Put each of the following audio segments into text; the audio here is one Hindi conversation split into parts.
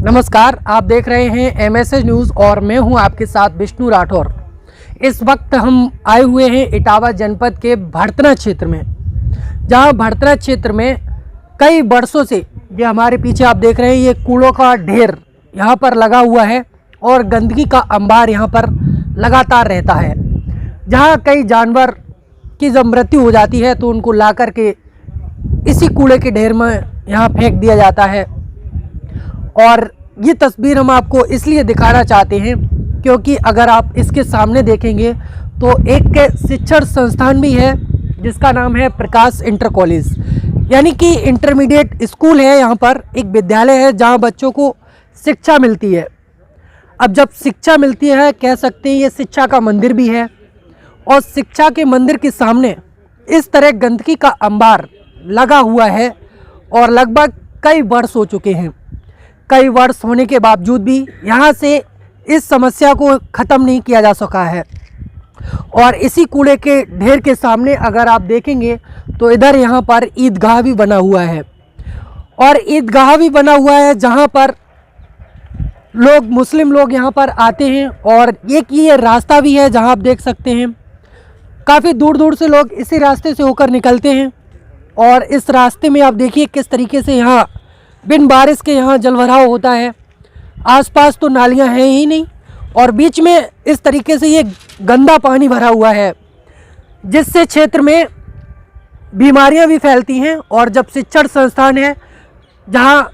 नमस्कार, आप देख रहे हैं एमएसएस न्यूज़ और मैं हूं आपके साथ विष्णु राठौर। इस वक्त हम आए हुए हैं इटावा जनपद के भड़तना क्षेत्र में, जहां भड़तना क्षेत्र में कई वर्षों से ये हमारे पीछे आप देख रहे हैं ये कूड़ों का ढेर यहां पर लगा हुआ है और गंदगी का अंबार यहां पर लगातार रहता है। जहां कई जानवर की जब मृत्यु हो जाती है तो उनको ला कर के इसी कूड़े के ढेर में यहाँ फेंक दिया जाता है। और ये तस्वीर हम आपको इसलिए दिखाना चाहते हैं क्योंकि अगर आप इसके सामने देखेंगे तो एक शिक्षण संस्थान भी है जिसका नाम है प्रकाश इंटर कॉलेज, यानी कि इंटरमीडिएट स्कूल है। यहाँ पर एक विद्यालय है जहाँ बच्चों को शिक्षा मिलती है। अब जब शिक्षा मिलती है, कह सकते हैं ये शिक्षा का मंदिर भी है। और शिक्षा के मंदिर के सामने इस तरह गंदगी का अंबार लगा हुआ है और लगभग कई वर्ष हो चुके हैं। कई वर्ष होने के बावजूद भी यहाँ से इस समस्या को ख़त्म नहीं किया जा सका है। और इसी कूड़े के ढेर के सामने अगर आप देखेंगे तो इधर यहाँ पर ईदगाह भी बना हुआ है और ईदगाह भी बना हुआ है जहाँ पर लोग मुस्लिम लोग यहाँ पर आते हैं। और एक ये रास्ता भी है जहाँ आप देख सकते हैं काफ़ी दूर दूर से लोग इसी रास्ते से होकर निकलते हैं। और इस रास्ते में आप देखिए किस तरीके से यहाँ बिन बारिश के यहाँ जलभराव होता है। आसपास तो नालियाँ हैं ही नहीं और बीच में इस तरीके से ये गंदा पानी भरा हुआ है जिससे क्षेत्र में बीमारियाँ भी फैलती हैं। और जब शिक्षण संस्थान है जहाँ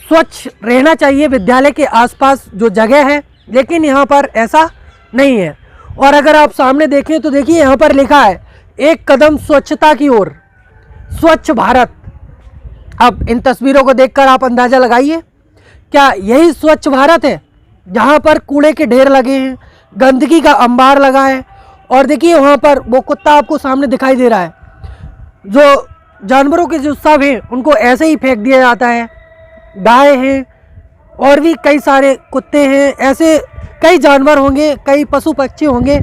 स्वच्छ रहना चाहिए विद्यालय के आसपास जो जगह है, लेकिन यहाँ पर ऐसा नहीं है। और अगर आप सामने देखें तो देखिए यहाँ पर लिखा है एक कदम स्वच्छता की ओर, स्वच्छ भारत। अब इन तस्वीरों को देखकर आप अंदाज़ा लगाइए, क्या यही स्वच्छ भारत है जहाँ पर कूड़े के ढेर लगे हैं, गंदगी का अंबार लगा है। और देखिए वहाँ पर वो कुत्ता आपको सामने दिखाई दे रहा है, जो जानवरों के जो शव हैं उनको ऐसे ही फेंक दिया जाता है। गाय हैं और भी कई सारे कुत्ते हैं, ऐसे कई जानवर होंगे, कई पशु पक्षी होंगे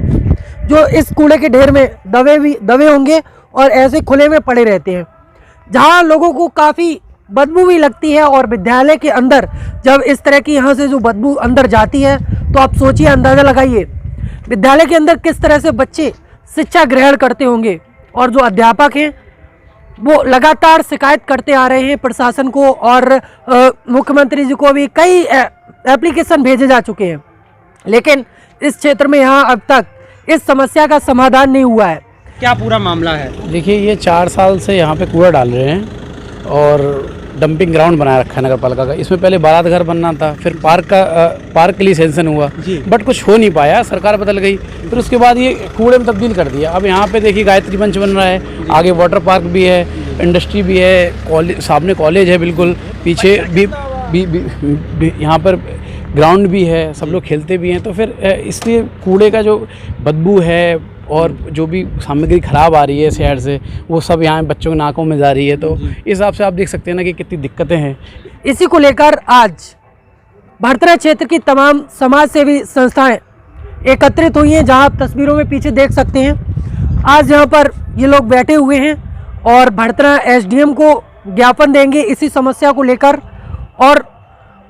जो इस कूड़े के ढेर में दबे होंगे और ऐसे खुले में पड़े रहते हैं, जहाँ लोगों को काफ़ी बदबू भी लगती है। और विद्यालय के अंदर जब इस तरह की यहाँ से जो बदबू अंदर जाती है तो आप सोचिए, अंदाज़ा लगाइए विद्यालय के अंदर किस तरह से बच्चे शिक्षा ग्रहण करते होंगे। और जो अध्यापक हैं वो लगातार शिकायत करते आ रहे हैं प्रशासन को और मुख्यमंत्री जी को भी कई एप्लीकेशन भेजे जा चुके हैं, लेकिन इस क्षेत्र में यहाँ अब तक इस समस्या का समाधान नहीं हुआ है। क्या पूरा मामला है? देखिए, ये 4 साल से यहाँ पे कूड़ा डाल रहे हैं और डंपिंग ग्राउंड बनाया रखा है नगर पालिका का। इसमें पहले बारात घर बनना था, फिर पार्क के लिए सेंक्शन हुआ, बट कुछ हो नहीं पाया, सरकार बदल गई, फिर उसके बाद ये कूड़े में तब्दील कर दिया। अब यहाँ पे देखिए गायत्री मंच बन रहा है, आगे वाटर पार्क भी है, इंडस्ट्री भी है, कॉलेज सामने कॉलेज है, बिल्कुल पीछे भी यहाँ पर ग्राउंड भी है, सब लोग खेलते भी हैं। तो फिर इसलिए कूड़े का जो बदबू है और जो भी सामग्री ख़राब आ रही है शहर से, वो सब यहाँ बच्चों के नाकों में जा रही है। तो इस हिसाब से आप देख सकते हैं ना कि कितनी दिक्कतें हैं। इसी को लेकर आज भड़तना क्षेत्र की तमाम समाज सेवी संस्थाएं एकत्रित हुई हैं, जहां आप तस्वीरों में पीछे देख सकते हैं। आज यहाँ पर ये लोग बैठे हुए हैं और भड़तना एसडीएम को ज्ञापन देंगे इसी समस्या को लेकर और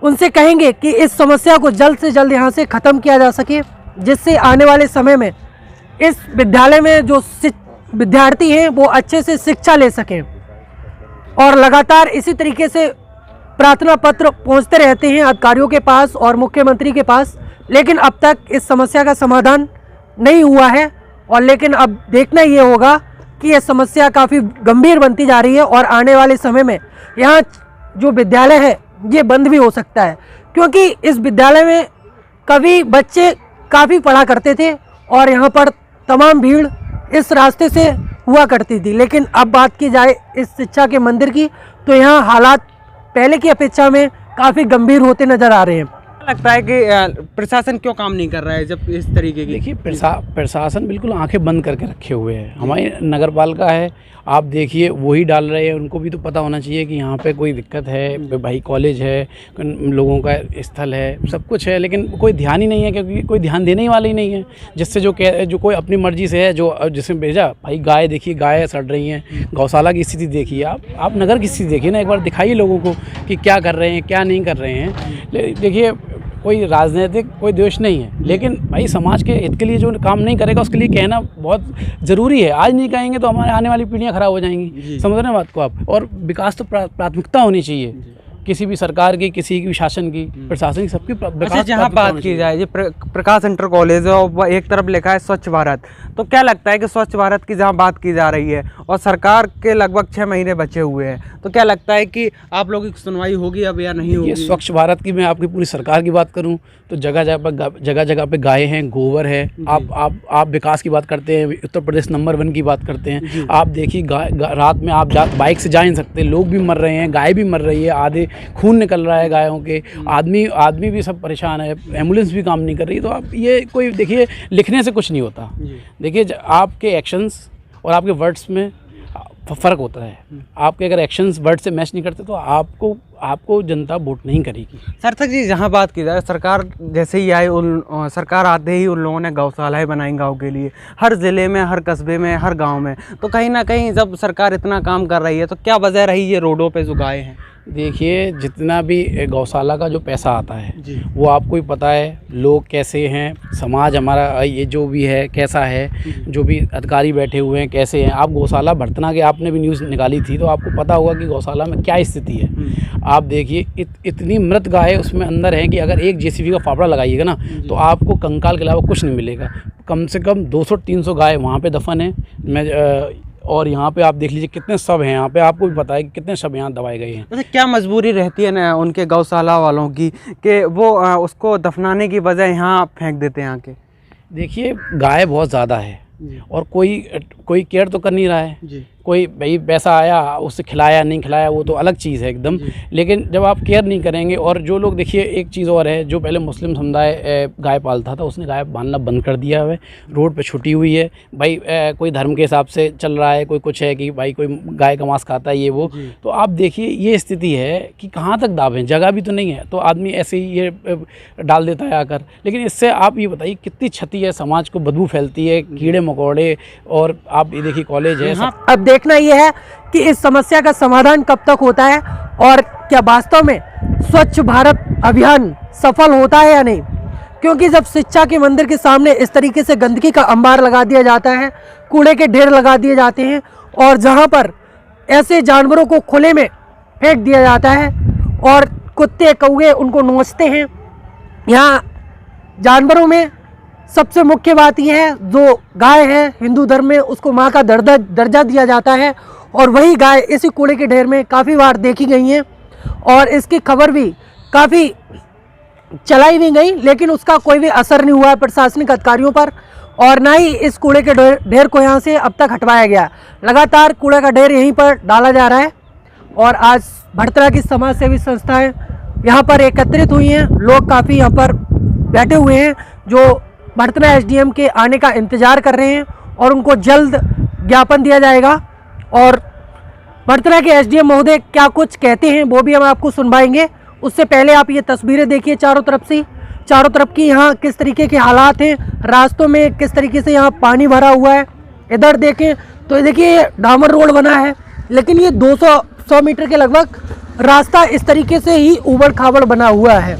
उनसे कहेंगे कि इस समस्या को जल्द से जल्द यहाँ से ख़त्म किया जा सके, जिससे आने वाले समय में इस विद्यालय में जो विद्यार्थी हैं वो अच्छे से शिक्षा ले सकें। और लगातार इसी तरीके से प्रार्थना पत्र पहुंचते रहते हैं अधिकारियों के पास और मुख्यमंत्री के पास, लेकिन अब तक इस समस्या का समाधान नहीं हुआ है। और लेकिन अब देखना ये होगा कि यह समस्या काफ़ी गंभीर बनती जा रही है और आने वाले समय में यहाँ जो विद्यालय है ये बंद भी हो सकता है, क्योंकि इस विद्यालय में कभी बच्चे काफ़ी पढ़ा करते थे और यहाँ पर तमाम भीड़ इस रास्ते से हुआ करती थी। लेकिन अब बात की जाए इस शिक्षा के मंदिर की तो यहाँ हालात पहले की अपेक्षा में काफ़ी गंभीर होते नज़र आ रहे हैं। लगता है कि प्रशासन क्यों काम नहीं कर रहा है जब इस तरीके की? देखिए प्रशासन बिल्कुल आंखें बंद करके रखे हुए है। हमारी नगर पालिका है, आप देखिए वही डाल रहे हैं। उनको भी तो पता होना चाहिए कि यहाँ पे कोई दिक्कत है, भाई कॉलेज है, लोगों का स्थल है, सब कुछ है, लेकिन कोई ध्यान ही नहीं है, क्योंकि कोई ध्यान देने ही वाला ही नहीं है। जिससे जो कोई अपनी मर्जी से है, जो जिसमें भेजा, भाई गाय देखिए, गाय सड़ रही हैं, गौशाला की स्थिति देखिए, आप नगर की स्थिति देखिए ना, एक बार दिखाइए लोगों को कि क्या कर रहे हैं, क्या नहीं कर रहे हैं। देखिए कोई राजनीतिक कोई द्वेष नहीं है, लेकिन भाई समाज के हित के लिए जो काम नहीं करेगा उसके लिए कहना बहुत ज़रूरी है। आज नहीं कहेंगे तो हमारे आने वाली पीढ़ियाँ ख़राब हो जाएंगी। समझ रहे हैं बात को आप? और विकास तो प्राथमिकता होनी चाहिए किसी भी सरकार की, किसी भी शासन की, प्रशासन की, सबकी विकास। जहाँ बात की जाए, ये प्रकाश इंटर कॉलेज है और एक तरफ लिखा है स्वच्छ भारत, तो क्या लगता है कि स्वच्छ भारत की जहाँ बात की जा रही है और सरकार के लगभग 6 महीने बचे हुए हैं, तो क्या लगता है कि आप लोगों की सुनवाई होगी अब या नहीं होगी? स्वच्छ भारत की मैं आपकी पूरी सरकार की बात करूं तो जगह जगह पे गाय हैं, गोबर है। आप विकास की बात करते हैं, उत्तर प्रदेश नंबर 1 की बात करते हैं। आप देखिए रात में आप बाइक से जा नहीं सकते, लोग भी मर रहे हैं, गाय भी मर रही है, आधे खून निकल रहा है गायों के, आदमी भी सब परेशान है, एम्बुलेंस भी काम नहीं कर रही। तो आप ये कोई देखिए, लिखने से कुछ नहीं होता। देखिए आपके एक्शंस और आपके वर्ड्स में फ़र्क होता है। आपके अगर एक्शंस वर्ड से मैच नहीं करते तो आपको जनता वोट नहीं करेगी। सार्थक जी, जहाँ बात की जाए, सरकार जैसे ही आई, सरकार आते ही उन लोगों ने गौशालाएँ बनाई गांव के लिए, हर ज़िले में, हर कस्बे में, हर गांव में। तो कहीं ना कहीं जब सरकार इतना काम कर रही है तो क्या वजह रही ये रोडों पे जो गाय हैं? देखिए जितना भी गौशाला का जो पैसा आता है वो आपको ही पता है, लोग कैसे हैं, समाज हमारा ये जो भी है कैसा है, जो भी अधिकारी बैठे हुए हैं कैसे हैं। आप गौशाला भर्तना के आपने भी न्यूज़ निकाली थी तो आपको पता होगा कि गौशाला में क्या स्थिति है। आप देखिए इतनी मृत गाय उसमें अंदर है कि अगर एक जेसीबी का फावड़ा लगाइएगा ना तो आपको कंकाल के अलावा कुछ नहीं मिलेगा। कम से कम 200-300 गाय वहाँ पे दफन है। और यहाँ पे आप देख लीजिए कितने शव हैं यहाँ पे, आपको भी पता है कि कितने शव यहाँ दबाए गए हैं। अच्छा, क्या मजबूरी रहती है ना उनके गौशाला वालों की कि वो उसको दफनाने की बजाय यहाँ फेंक देते हैं आके? देखिए गाय बहुत ज़्यादा है और कोई केयर तो कर नहीं रहा है। कोई भाई पैसा आया उससे खिलाया नहीं खिलाया वो तो अलग चीज़ है एकदम, लेकिन जब आप केयर नहीं करेंगे। और जो लोग देखिए एक चीज़ और है, जो पहले मुस्लिम समुदाय गाय पालता था उसने गाय बांधना बंद कर दिया है, रोड पे छुटी हुई है। भाई कोई धर्म के हिसाब से चल रहा है, कोई कुछ है कि भाई कोई गाय का मांस खाता है ये वो। तो आप देखिए ये स्थिति है कि कहाँ तक दावें, जगह भी तो नहीं है तो आदमी ऐसे ही ये डाल देता है आकर। लेकिन इससे आप ये बताइए कितनी क्षति है, समाज को बदबू फैलती है, कीड़े मकोड़े। और आप ये देखिए कॉलेज है। अब देखना यह है कि इस समस्या का समाधान कब तक होता है और क्या वास्तव में स्वच्छ भारत अभियान सफल होता है या नहीं। क्योंकि जब शिक्षा के मंदिर के सामने इस तरीके से गंदगी का अंबार लगा दिया जाता है, कूड़े के ढेर लगा दिए जाते हैं और जहां पर ऐसे जानवरों को खुले में फेंक दिया जाता है और कुत्ते कौवे उनको नोचते हैं। यहाँ जानवरों में सबसे मुख्य बात यह है, जो गाय है हिंदू धर्म में उसको माँ का दर्जा दिया जाता है और वही गाय इसी कूड़े के ढेर में काफ़ी बार देखी गई हैं और इसकी खबर भी काफ़ी चलाई भी गई, लेकिन उसका कोई भी असर नहीं हुआ है प्रशासनिक अधिकारियों पर और ना ही इस कूड़े के ढेर को यहाँ से अब तक हटवाया गया। लगातार कूड़े का ढेर यहीं पर डाला जा रहा है और आज भड़तरा की समाज सेवी संस्थाएँ यहाँ पर एकत्रित हुई हैं। लोग काफ़ी यहाँ पर बैठे हुए हैं जो भड़तना एसडीएम के आने का इंतज़ार कर रहे हैं और उनको जल्द ज्ञापन दिया जाएगा। और भड़तना के एसडीएम महोदय क्या कुछ कहते हैं वो भी हम आपको सुनवाएंगे। उससे पहले आप ये तस्वीरें देखिए चारों तरफ की यहाँ किस तरीके के हालात हैं, रास्तों में किस तरीके से यहाँ पानी भरा हुआ है। इधर देखें तो देखिए डामर रोड बना है, लेकिन ये 200 मीटर के लगभग रास्ता इस तरीके से ही उबड़ खाबड़ बना हुआ है।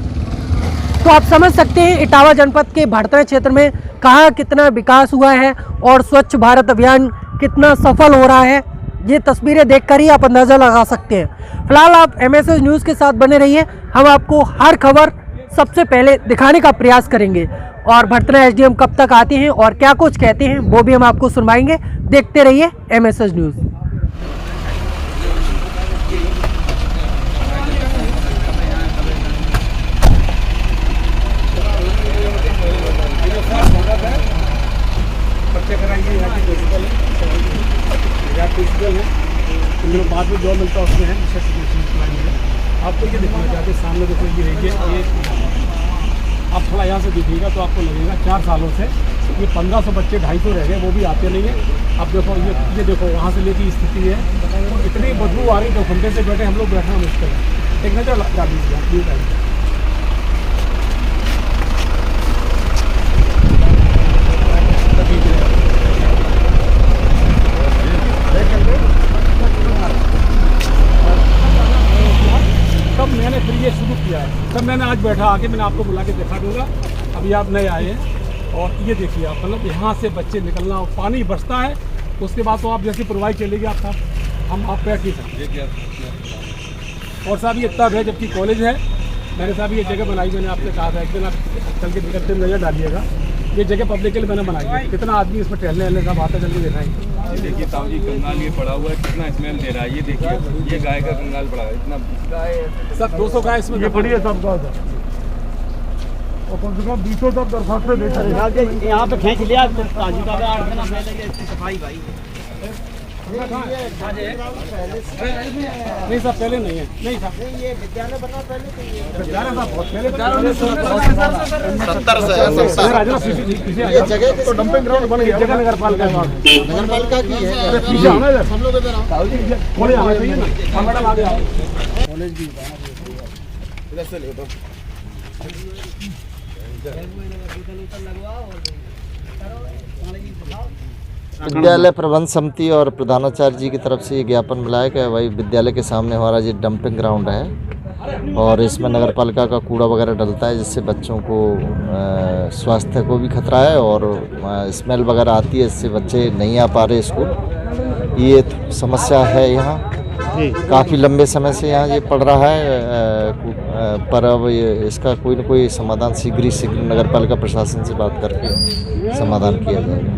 तो आप समझ सकते हैं इटावा जनपद के भड़तना क्षेत्र में कहाँ कितना विकास हुआ है और स्वच्छ भारत अभियान कितना सफल हो रहा है। ये तस्वीरें देखकर ही आप अंदाज़ा लगा सकते हैं। फिलहाल आप MSS न्यूज़ के साथ बने रहिए, हम आपको हर खबर सबसे पहले दिखाने का प्रयास करेंगे और भड़तना एसडीएम कब तक आते हैं और क्या कुछ कहते हैं वो भी हम आपको सुनवाएंगे। देखते रहिए MSS न्यूज़। बाद में जो मिलता है उसमें है आपको ये दिखाना चाहते सामने देखो ये आप थोड़ा यहाँ से देखिएगा तो आपको लगेगा 4 सालों से ये 1500 बच्चे 250 रह गए, वो भी आते नहीं हैं। अब देखो ये देखो वहाँ से लेके स्थिति है, तो इतनी बदबू आ रही, 2 घंटे से बैठे हम लोग, बैठना मुश्किल है। एक नज़र लगा दीजिए। तब मैंने फिर ये शुरू किया है, तब मैंने आज बैठा आके मैंने आपको बुला के दिखा दूँगा। अभी आप नए आए हैं और ये देखिए आप, मतलब यहाँ से बच्चे निकलना और पानी बरसता है, उसके बाद तो आप जैसे प्रोवाइड चलेगी आप साहब, हम आप बैठ नहीं सकते। और साहब ये तब है जबकि कॉलेज है। मैंने साहब ये जगह बनाई, मैंने आपसे कहा था एक दिन आप चल के निकलते नजर डालिएगा, ये जगह पब्लिक के लिए मैंने बनाई है। कितना आदमी इसमें टहलने सब आता, चल के दिखाएंगे। ये देखिए ताऊ जी, कंगाल ये पड़ा हुआ है, कितना स्मेल दे रहा है। ये देखिए ये गाय का कंगाल पड़ा है, इतना गाय सब 200 गाय इसमें ये पड़ी है सब गाय, और कम से कम 200 तक दरखास्त दे यहाँ पे खींच लिया ताजी का 8 दिन पहले इसकी सफाई भाई। नहीं साहब पहले नहीं है, नहीं साहब ये विद्यालय बना पहले, विद्यालय साहब बहुत पहले, 70 ये जगह तो डंपिंग ग्राउंड बन गया, जगह नगर पालिका की है। पीछे आना है हम लोग इधर थोड़े आना चाहिए ना, मैडम आगे आओ। कॉलेज की इधर से ले दो। विद्यालय प्रबंध समिति और प्रधानाचार्य जी की तरफ से ये ज्ञापन मिलाया कि भाई विद्यालय के सामने हमारा ये डंपिंग ग्राउंड है और इसमें नगर पालिका का कूड़ा वगैरह डलता है, जिससे बच्चों को स्वास्थ्य को भी खतरा है और स्मेल वगैरह आती है, इससे बच्चे नहीं आ पा रहे स्कूल। ये समस्या है यहाँ, काफ़ी लंबे समय से यहाँ ये पड़ रहा है, पर अब ये इसका कोई न कोई समाधान शीघ्र नगर पालिका प्रशासन से बात करके समाधान किया जाएगा।